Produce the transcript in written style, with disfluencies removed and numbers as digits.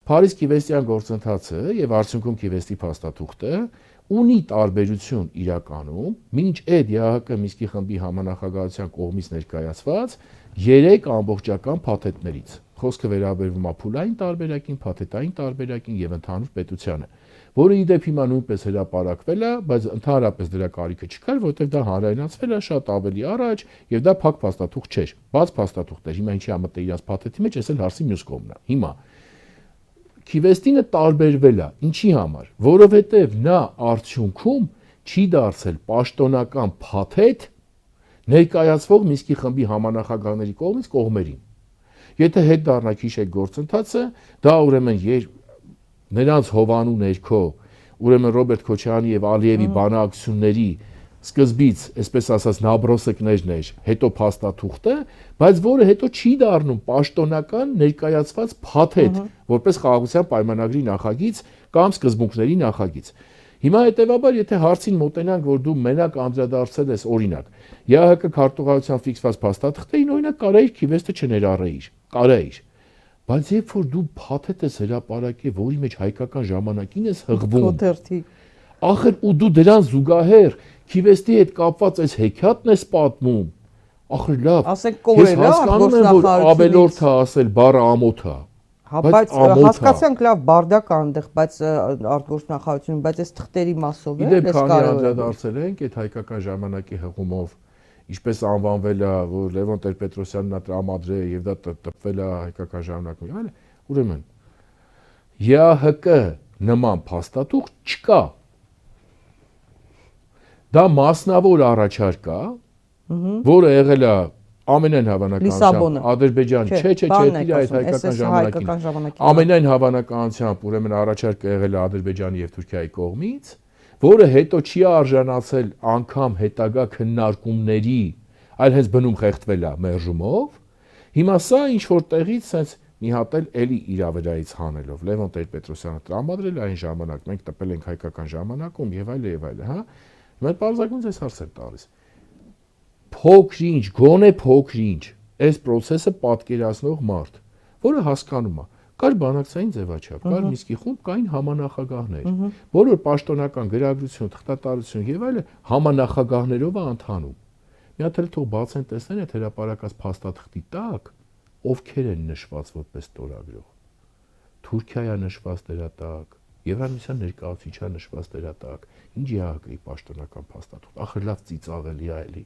Փարիզ Քիվեստյան գործընթացը եւ արդյունքում Քիվեստի փաստաթուղթը ունի տարբերություն իրականում, մինչ այդ ԵԱՀԿ Մինսկի խմբի համանախագահության կողմից ներկայացված 3 ամբողջական փաթեթներից։ Խոսքը վերաբերվում է փուլային տարբերակին, փաթեթային տարբերակին եւ ընդհանուր պետությանը, որը ի դեպ հիմա նույնպես հրապարակվել է, բայց ընդհանրապես դրա կարիքը չկար, որովհետեւ դա հանրայնացվել է շատ ավելի առաջ եւ դա փակ փաստաթուղթ չէր, բաց փաստաթուղթ էր։ Հիմա ինչի ամտե իրաց փաթեթի մեջ, էս էլ հարցի մյուս կողմն է։ Հիմա Քիվեստինը տարբերվել է, ինչի համար, որովհետեւ նա արդյունքում չի դարձել պաշտոնական փաթեթ ներկայացվող Մինսկի խմբի համանախագահների կողմից կողմերին։ Եթե հետ դառնանք հիշեք գործընթացը, դա ուրեմն նրանց հովանու ներքո, ուրեմն Ռոբերտ Քոչարյանի եւ Ալիևի բանակցությունների սկզբից, այսպես ասած, նաբրոսեկներն էր, հետո փաստաթուղթը, բայց որը հետո չի դառնում պաշտոնական ներկայացված փաթեթ, որպես խաղաղության պայմանագրի նախագիծ կամ սկզբունքների նախագիծ։ Հիմա հետեւաբար, եթե հարցին մոտենանք, որ դու մենակ անդրադարձել ես օրինակ, ԵԱՀԿ քարտուղարության ֆիքսված փաստաթղթերին, օրինակ կարայիր Քիվեստը չներառեիր, կարայիր։ Բայց երբ որ դու փաթեթ ես հրապարակել, որի մեջ հայկական ժամանակին ես հղվում, ախր ու դու դրան զուգահեռ Քիվեստի հետ կապված այս հեքիաթն ես պատմում, ախր լավ, ես հասկանում եմ, որ ավելորդ է ասել բառը ամոթ է։ Բայց հասկացանք լավ բարդակ այնտեղ, բայց արտգործնախարարությունում, բայց այս թղթերի մասով է, դες կարևոր է։ Անդրադարձել ենք այդ հայկական ժամանակի հղումով, ինչպես անվանվել է, որ Լևոն Տեր-Պետրոսյանն է տրամադրել եւ դա տպվել է հայկական ժամանակում, այլ ուրեմն ԵԱՀԿ նման փաստաթուղթ չկա։ Դա մասնավոր առաջարկ է, որը եղել է ամենայն հավանականությամբ Ադրբեջան, չէ, իր այդ հայկական ժամանակին։ Ամենայն հավանականությամբ ուրեմն առաջարկը եղել է Ադրբեջանի եւ Թուրքիայի կողմից, որը հետո չի արժանացել անգամ հետագա քննարկումների, այլ հենց բնում խեղդվել է մերժումով։ Հիմա սա ինչ որ տեղից sense մի հատ էլի իր վրայից հանելով Լևոն Տեր-Պետրոսյանը տրամադրել այն ժամանակ, մենք տպել ենք հայկական ժամանակում եւ այլ, հա։ Մենք բարձրագույն այս հարցեր տալիս։ Փոքրինչ, գոնե փոքրինչ, այս process-ը պատկերացնող մարդ, որը հասկանում է, կար բանակցային ձևաչափ, կար Մինսկի խումբ, կային համանախագահներ, բոլոր պաշտոնական գրագրություն, թղթատարություն եւ այլը համանախագահներով է ընթանում։ Մի հատ էլ թող բացեն տեսնեն այդ հրապարակած փաստաթղթի տակ, ովքեր են նշված որպես ստորագրող։ Թուրքիա նշված դրա տակ, Եվրամիության ներկայացուցիչը նշված դրա տակ, ինչ ԵԱՀԿ-ի պաշտոնական փաստաթուղթ, ախր լավ ծիծաղելի է էլի։